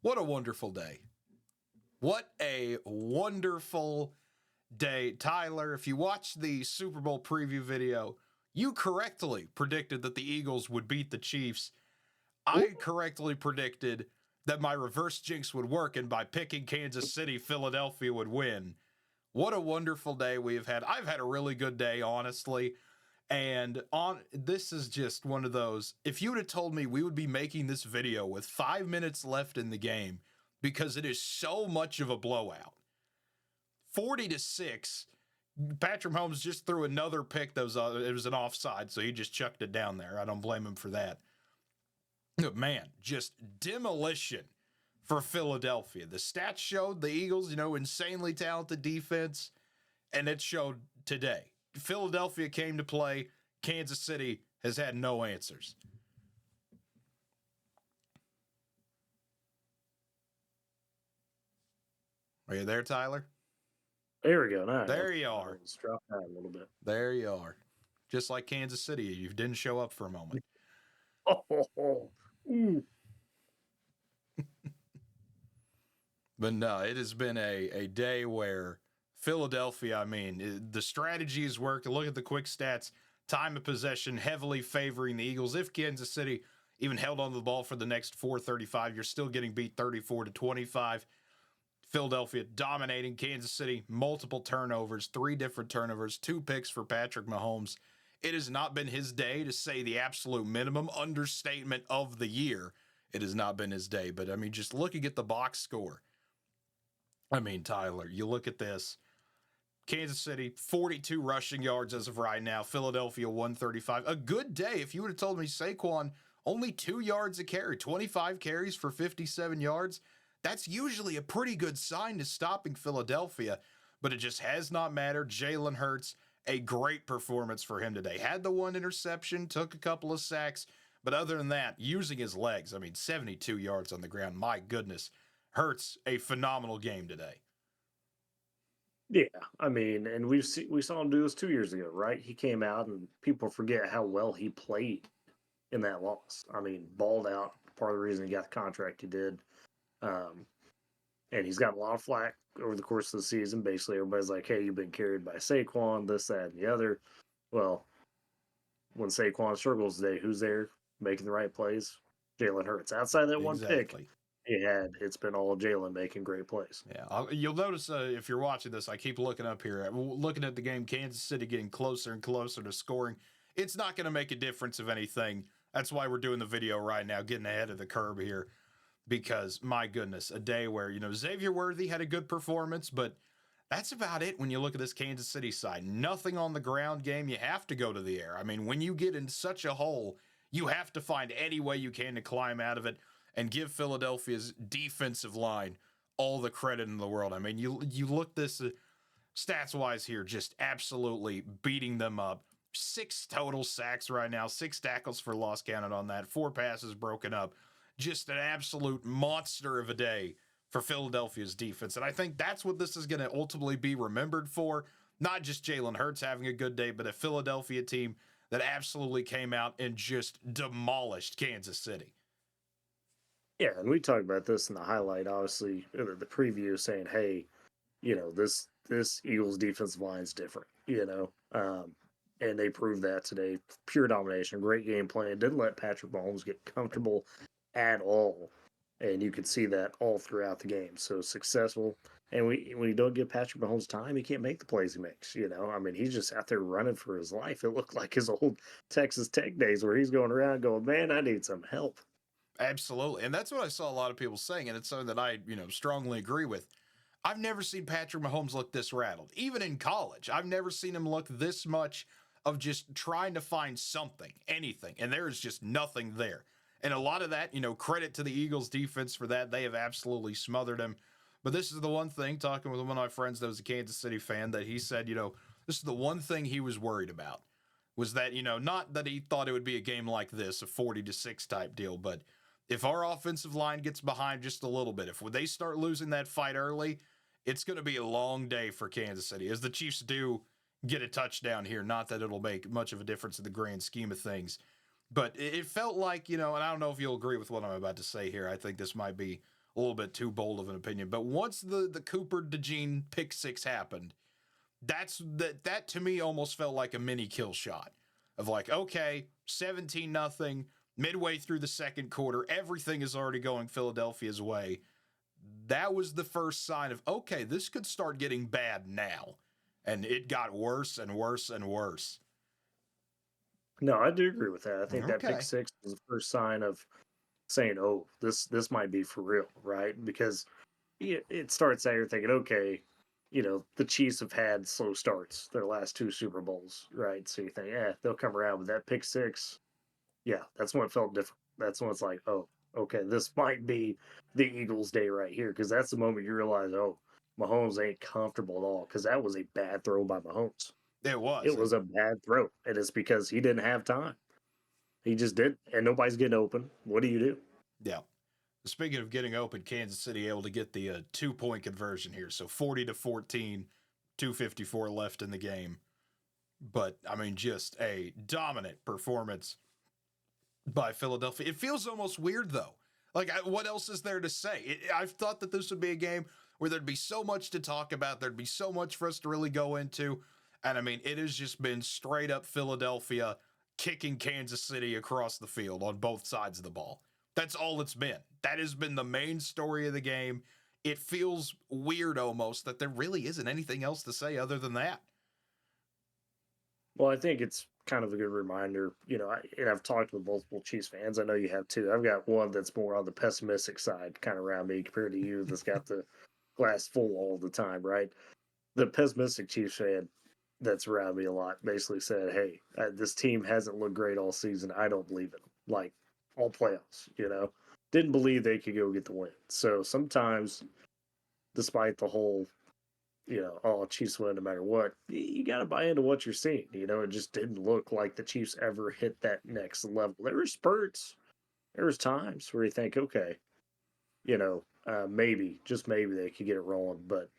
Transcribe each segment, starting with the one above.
What a wonderful day. What a wonderful day. Tyler, if you watched the Super Bowl preview video, you correctly predicted that the Eagles would beat the Chiefs. I correctly predicted that my reverse jinx would work, and by picking Kansas City, Philadelphia would win. What a wonderful day we have had. I've had a really good day, honestly. And this is just one of those, if you would have told me we would be making this video with 5 minutes left in the game, because it is so much of a blowout. 40-6. Patrick Mahomes just threw another pick that was it was an offside, so he just chucked it down there. I don't blame him for that. Man, just demolition for Philadelphia. The stats showed the Eagles, insanely talented defense, and it showed today. Philadelphia came to play. Kansas City has had no answers. Are you there, Tyler? There we go. Now there you are. Let's drop that a little bit. There you are. Just like Kansas City, you didn't show up for a moment. But no, it has been a day where Philadelphia, the strategy has worked. Look at the quick stats. Time of possession heavily favoring the Eagles. If Kansas City even held on to the ball for the next 4:35, you're still getting beat 34-25. Philadelphia dominating Kansas City, multiple turnovers, 3 different turnovers, 2 picks for Patrick Mahomes. It has not been his day, to say the absolute minimum. Understatement of the year. It has not been his day. But, just looking at the box score. Tyler, you look at this. Kansas City, 42 rushing yards as of right now. Philadelphia, 135. A good day. If you would have told me Saquon, only 2 yards a carry, 25 carries for 57 yards, that's usually a pretty good sign to stopping Philadelphia, but it just has not mattered. Jalen Hurts, a great performance for him today. Had the 1 interception, took a couple of sacks, but other than that, using his legs, 72 yards on the ground. My goodness. Hurts, a phenomenal game today. Yeah, and we saw him do this 2 years ago, right? He came out, and people forget how well he played in that loss. Balled out. Part of the reason he got the contract he did. And he's got a lot of flack over the course of the season. Basically, everybody's like, hey, you've been carried by Saquon, this, that, and the other. Well, when Saquon struggles today, who's there making the right plays? Jalen Hurts. Outside that one pick, it's been all Jalen making great plays. Yeah, you'll notice if you're watching this, I keep looking up here, looking at the game, Kansas City getting closer and closer to scoring. It's not going to make a difference of anything. That's why we're doing the video right now, getting ahead of the curve here. Because, my goodness, a day where, Xavier Worthy had a good performance, but that's about it when you look at this Kansas City side. Nothing on the ground game. You have to go to the air. When you get in such a hole, you have to find any way you can to climb out of it and give Philadelphia's defensive line all the credit in the world. You look this stats-wise here, just absolutely beating them up. 6 total sacks right now, 6 tackles for loss counted on that, 4 passes broken up. Just an absolute monster of a day for Philadelphia's defense. And I think that's what this is going to ultimately be remembered for. Not just Jalen Hurts having a good day, but a Philadelphia team that absolutely came out and just demolished Kansas City. Yeah, and we talked about this in the highlight, obviously, the preview, saying, hey, this Eagles defensive line is different, and they proved that today. Pure domination, great game plan. Didn't let Patrick Mahomes get comfortable at all, and you could see that all throughout the game. So successful, and when you don't give Patrick Mahomes time, he can't make the plays he makes. He's just out there running for his life. It looked like his old Texas Tech days where he's going around going, man, I need some help. Absolutely, and that's what I saw a lot of people saying, and it's something that I strongly agree with. I've never seen Patrick Mahomes look this rattled. Even in college, I've never seen him look this much of just trying to find something, anything, and there is just nothing there. And a lot of that, credit to the Eagles defense for that. They have absolutely smothered him. But this is the one thing, talking with one of my friends that was a Kansas City fan, that he said, this is the one thing he was worried about, was that, not that he thought it would be a game like this, a 40-6 type deal, but if our offensive line gets behind just a little bit, if they start losing that fight early, it's going to be a long day for Kansas City, as the Chiefs do get a touchdown here. Not that it'll make much of a difference in the grand scheme of things. But it felt like, and I don't know if you'll agree with what I'm about to say here. I think this might be a little bit too bold of an opinion. But once the Cooper DeJean pick six happened, that to me almost felt like a mini kill shot of like, okay, 17-0, midway through the second quarter, everything is already going Philadelphia's way. That was the first sign of, okay, this could start getting bad now. And it got worse and worse and worse. No, I do agree with that. I think that pick Okay. six was the first sign of saying, "Oh, this might be for real," right? Because it starts out you're thinking, okay, the Chiefs have had slow starts their last two Super Bowls, right? So you think, yeah, they'll come around with that pick six. Yeah, that's when it felt different. That's when it's like, oh, okay, this might be the Eagles' day right here, because that's the moment you realize, oh, Mahomes ain't comfortable at all, because that was a bad throw by Mahomes. It was. It was a bad throw, and it's because he didn't have time. He just didn't, and nobody's getting open. What do you do? Yeah. Speaking of getting open, Kansas City able to get the 2-point conversion here. So 40-14, 2:54 left in the game. But, I mean, just a dominant performance by Philadelphia. It feels almost weird, though. Like, what else is there to say? I've thought that this would be a game where there'd be so much to talk about. There'd be so much for us to really go into. And, I mean, it has just been straight up Philadelphia kicking Kansas City across the field on both sides of the ball. That's all it's been. That has been the main story of the game. It feels weird almost that there really isn't anything else to say other than that. Well, I think it's kind of a good reminder, and I've talked with multiple Chiefs fans. I know you have too. I've got one that's more on the pessimistic side, kind of around me, compared to you, that's got the glass full all the time, right? The pessimistic Chiefs fan that's around me a lot basically said, "Hey, this team hasn't looked great all season. I don't believe it. Like all playoffs, didn't believe they could go get the win." So sometimes, despite the whole oh, Chiefs win no matter what, you got to buy into what you're seeing. It just didn't look like the Chiefs ever hit that next level. There were spurts, there was times where you think, okay, maybe, just maybe they could get it rolling. But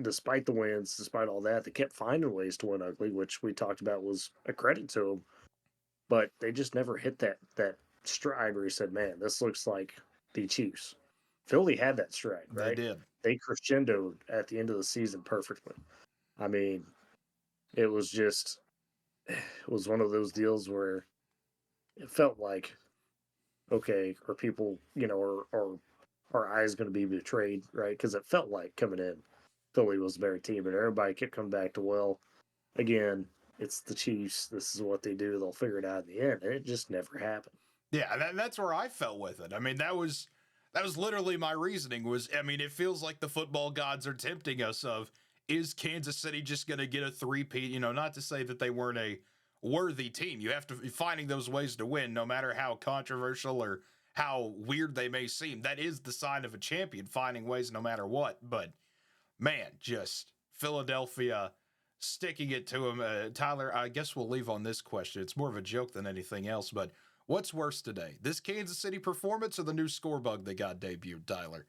despite the wins, despite all that, they kept finding ways to win ugly, which we talked about was a credit to them. But they just never hit that stride where you said, man, this looks like the Chiefs. Philly had that stride, They right? did. They crescendoed at the end of the season perfectly. I mean, it was just, it was one of those deals where it felt like, okay, are people, or our eyes going to be betrayed, right? Because it felt like coming in, Philly was a better team, and everybody kept coming back to, well, again, it's the Chiefs. This is what they do. They'll figure it out in the end, and it just never happened. Yeah, that's where I felt with it. I mean, that was literally my reasoning was, I mean, it feels like the football gods are tempting us of, is Kansas City just going to get a three-peat? Not to say that they weren't a worthy team. You have to be finding those ways to win, no matter how controversial or how weird they may seem. That is the sign of a champion, finding ways no matter what. But, man, just Philadelphia sticking it to him. Tyler, I guess we'll leave on this question. It's more of a joke than anything else, but what's worse today, this Kansas City performance or the new score bug that got debuted, Tyler?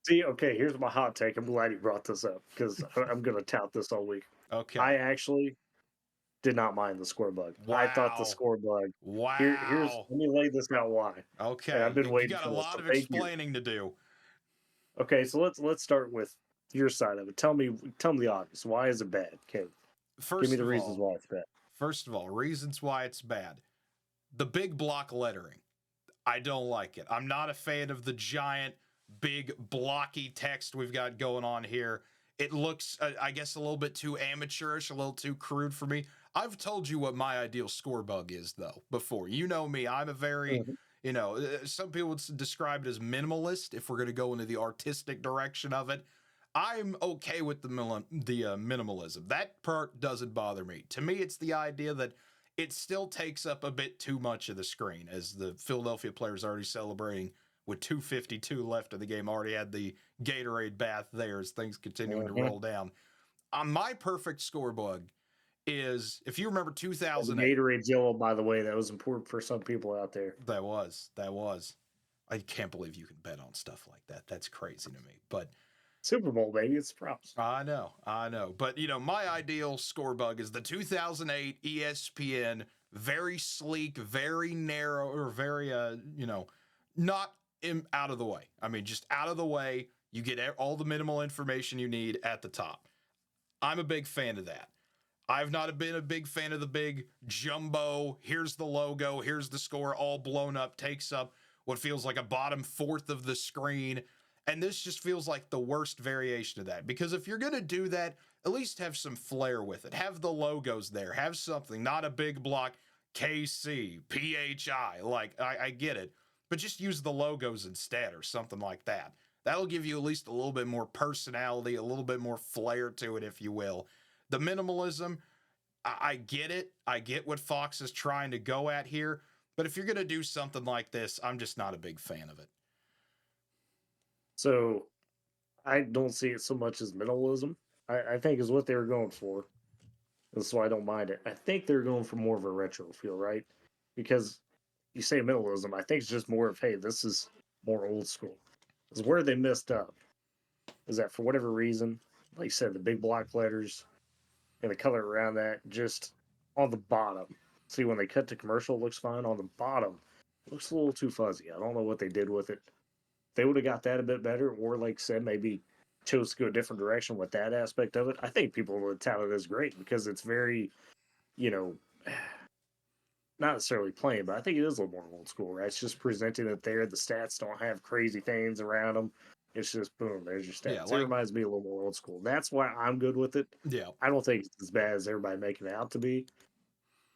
See, okay, here's my hot take. I'm glad you brought this up because I'm going to tout this all week. I Okay. actually did not mind the score bug. I thought the Wow. score bug. Here's Wow. let me lay this out why. And I've Okay. been You waiting got a for this, lot so of thank you. explaining to do. Okay, so let's start with your side of it. Tell me the obvious. Why is it bad? Okay, give me First the of reasons all, why it's bad. reasons why it's bad. The big block lettering. I don't like it. I'm not a fan of the giant, big, blocky text we've got going on here. It looks, I guess, a little bit too amateurish, a little too crude for me. I've told you what my ideal score bug is, though, before. You know me. I'm a very, Mhm. some people would describe it as minimalist if we're going to go into the artistic direction of it. I'm okay with the minimalism. That part doesn't bother me. To me, it's the idea that it still takes up a bit too much of the screen, as the Philadelphia players already celebrating with 2:52 left of the game. Already had the Gatorade bath there as things continuing to Mhm. roll down. My perfect score bug is, if you remember The 2008. Gatorade yellow, by the way, that was important for some people out there. That was. I can't believe you can bet on stuff like that. That's crazy to me. But Super Bowl, baby, it's props. I know. But, my ideal score bug is the 2008 ESPN, very sleek, very narrow, or very, not out of the way. I mean, just out of the way. You get all the minimal information you need at the top. I'm a big fan of that. I've not been a big fan of the big jumbo, here's the logo, here's the score, all blown up, takes up what feels like a bottom fourth of the screen. And this just feels like the worst variation of that. Because if you're going to do that, at least have some flair with it. Have the logos there. Have something, not a big block, KC, PHI. Like, I get it. But just use the logos instead or something like that. That'll give you at least a little bit more personality, a little bit more flair to it, if you will. The minimalism, I get it. I get what Fox is trying to go at here. But if you're going to do something like this, I'm just not a big fan of it. So I don't see it so much as minimalism. I think is what they were going for. And so I don't mind it. I think they're going for more of a retro feel, right? Because you say minimalism, I think it's just more of, hey, this is more old school. Because where they messed up is that for whatever reason, like you said, the big block letters and the color around that, just on the bottom. See, when they cut to commercial, it looks fine. On the bottom, it looks a little too fuzzy. I don't know what they did with it. They would have got that a bit better, or like I said, maybe chose to go a different direction with that aspect of it. I think people would tout it as great because it's very, you know, not necessarily plain, but I think it is a little more old school, right? It's just presenting it there. The stats don't have crazy things around them. It's just boom, there's your stats. Yeah, It reminds me a little more old school. That's why I'm good with it. Yeah. I don't think it's as bad as everybody making it out to be.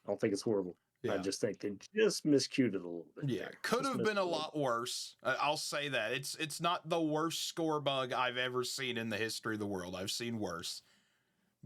I don't think it's horrible. Yeah. I just think they just miscued it a little bit. Yeah, there. could Just have missed been a it little lot worse. I'll say that. It's not the worst score bug I've ever seen in the history of the world. I've seen worse.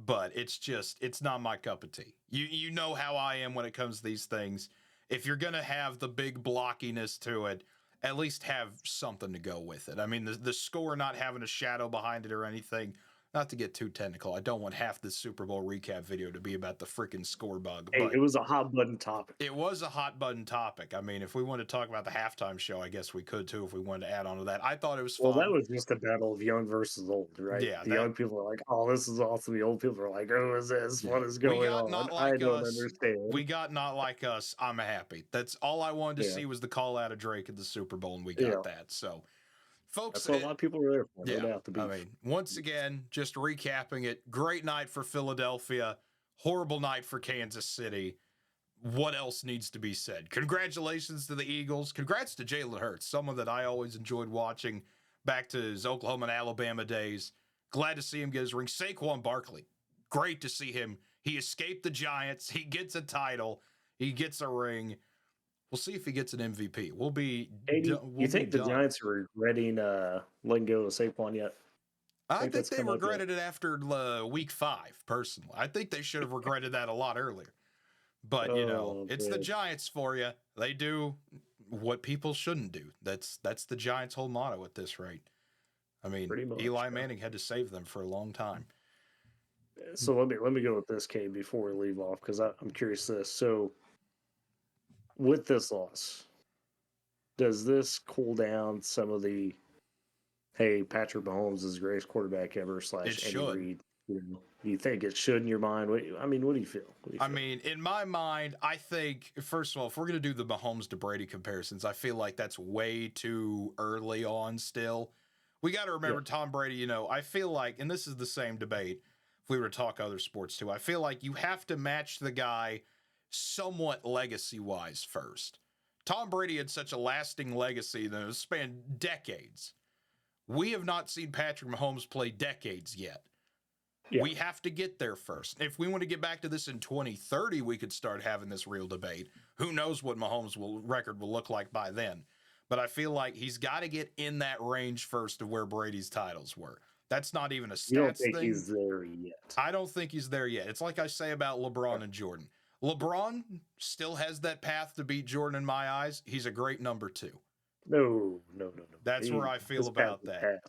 But it's not my cup of tea. You know how I am when it comes to these things. If you're going to have the big blockiness to it, at least have something to go with it. I mean, the score not having a shadow behind it or anything, not to get too technical. I don't want half this Super Bowl recap video to be about the freaking score bug. Hey, but it was a hot button topic. it was a hot button topic. I mean, if we want to talk about the halftime show, I guess we could too if we wanted to add on to that. I thought it was Well, fun. that was just a battle of young versus old, right? Yeah, The young people are like, "Oh, this is awesome." The old people are like, "Oh, is this? What is we going got on?" not I like don't us. understand. We got not like us. I'm happy. That's all I wanted to Yeah, see was the call out of Drake at the Super Bowl, and we got yeah. that. So, folks, That's what a lot of people are there for, no yeah, doubt. The I beef. mean, once again, just recapping it. Great night for Philadelphia. Horrible night for Kansas City. What else needs to be said? Congratulations to the Eagles. Congrats to Jalen Hurts, someone that I always enjoyed watching back to his Oklahoma and Alabama days. Glad to see him get his ring. Saquon Barkley, great to see him. He escaped the Giants. He gets a title. He gets a ring. We'll see if he gets an MVP. We'll be Katie, you think the done. Giants are regretting letting go of Saquon yet? I think that's they come up yet? regretted it after week 5, personally. I think they should have regretted that a lot earlier. But, Oh, it's the man. Giants for you. They do what people shouldn't do. That's the Giants' whole motto at this rate. I mean, Pretty much. Eli Yeah. Manning had to save them for a long time. So let me go with this, Kate, before we leave off because I'm curious. This so with this loss, does this cool down some of the hey, Patrick Mahomes is the greatest quarterback ever / It Andy should. Reid? Do you think it should in your mind? What do you feel? What do you I feel? mean, in my mind, I think, first of all, if we're going to do the Mahomes to Brady comparisons, I feel like that's way too early on still. We got to remember Tom Brady, I feel like, and this is the same debate if we were to talk other sports too, I feel like you have to match the guy somewhat legacy-wise first. Tom Brady had such a lasting legacy that it spanned decades. We have not seen Patrick Mahomes play decades yet. Yeah. We have to get there first. If we want to get back to this in 2030, we could start having this real debate. Who knows what Mahomes' record will look like by then? But I feel like he's got to get in that range first of where Brady's titles were. That's not even a You don't stats think thing. he's there yet? I don't think he's there yet. It's like I say about LeBron and Jordan. LeBron still has that path to beat Jordan in my eyes. He's a great number 2. No. That's where I feel about that.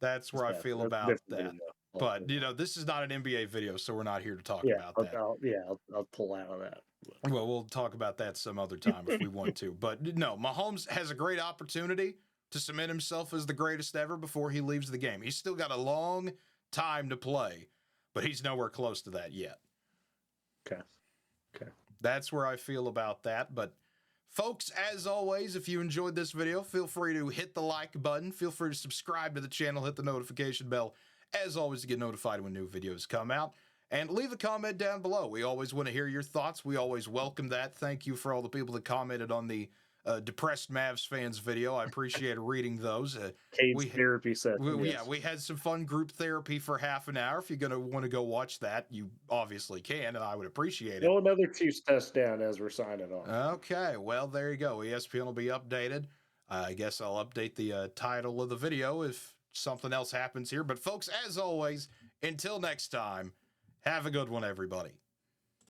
That's where I feel about that. But, this is not an NBA video, so we're not here to talk about that. I'll pull out of that. Well, we'll talk about that some other time if we want to. But no, Mahomes has a great opportunity to cement himself as the greatest ever before he leaves the game. He's still got a long time to play, but he's nowhere close to that yet. Okay. That's where I feel about that. But Folks, as always, if you enjoyed this video, feel free to hit the like button. Feel free to subscribe to the channel, hit the notification bell, as always, to get notified when new videos come out. And leave a comment down below. We always want to hear your thoughts. We always welcome that. Thank you for all the people that commented on the Depressed Mavs fans video. I appreciate reading those. Cade's therapy session. Yeah, we had some fun group therapy for half an hour. If you're going to want to go watch that, you obviously can, and I would appreciate it. No, another Chiefs touchdown as we're signing off. Okay, well, there you go. ESPN will be updated. I guess I'll update the title of the video if something else happens here. But folks, as always, until next time, have a good one, everybody.